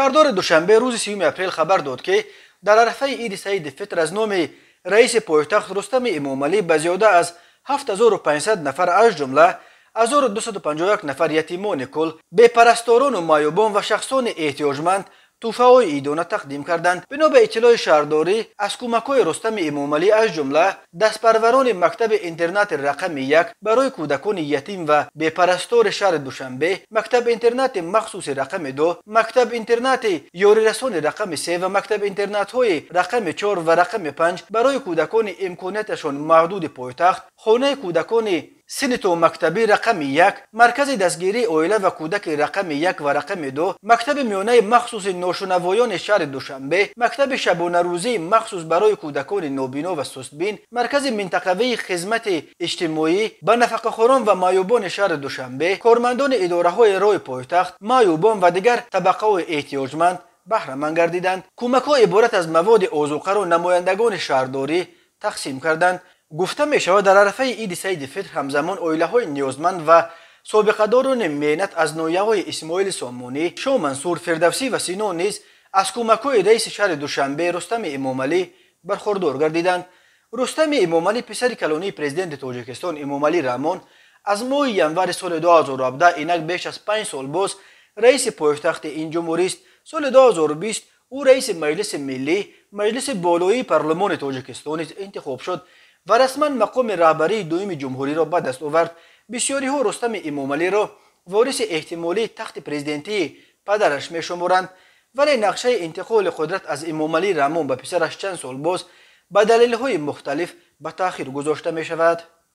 شهردار دوشنبه روز 30 اپریل خبر داد که در عرفه عید سعید فطر از نام رئیس پایتخت رستم امامعلی به زیاده از 7500 نفر از جمله 1251 نفر یتیمان کل، بپرستاران و مایوبان و شخصان احتیاجمند تحفه‌های عیدانه تقدیم کردند. بنا به اطلاع شهرداری، از کمک‌های رستم امامعلی از جمله دستپروران مکتب اینترنت رقم 1 برای کودکان یتیم و بپرستار شهر دوشنبه، مکتب اینترنت مخصوص رقم 2، مکتب اینترنت یاری رسان رقم 3 و مکتب اینترنت‌های رقم 4 و رقم 5 برای کودکان امکاناتشان محدود پایتخت، خانه کودکان سنتو مکتبی رقم 1، مرکز دستگیری عائله و کودک رقم 1 و رقم 2، مکتب میانه مخصوص ناشنوایان شهر دوشنبه، مکتب شبانه روزی مخصوص برای کودکان نابینا و سستبین، مرکز منطقوی خدمت اجتماعی به نفقه‌خواران و معیوبان شهر دوشنبه، کارمندان اداره‌های رای پایتخت، معیوبان و دیگر طبقه‌های احتیاجمند بهره مند گردیدند. کمک‌ها عبارت از مواد آذوقه را نمایندگان شهرداری تقسیم کردند. گفته می شود در عرفه عید سعید فطر همزمان عائله‌های نیازمند و سابقه‌داران مهنت از ناحیه‌های اسماعیل سامانی، شاه منصور، فردوسی و سینا نیز از کمک‌های رئیس شهر دوشنبه رستم امامعلی برخوردار گردیدند. رستم امامعلی پسر کلانی پرزیدنت تاجیکستان امامعلی رحمان از ماه ینور سال 2017 اینک بیش از 5 سال باز رئیس پایتخت این جمهوری است. سال 2020 او رئیس مجلس ملی، مجلس بالایی پارلمان تاجیکستان انتخاب شد و رسما مقام رهبری دوم جمهوری را به دست آورد. بسیاری ها رستم امامعلی را وارث احتمالی تخت پرزیدنتی پدرش می شمارند، ولی نقشه انتقال قدرت از امامعلی رحمان به پسرش چند سال باز به دلایل های مختلف به تأخیر گذاشته می شود.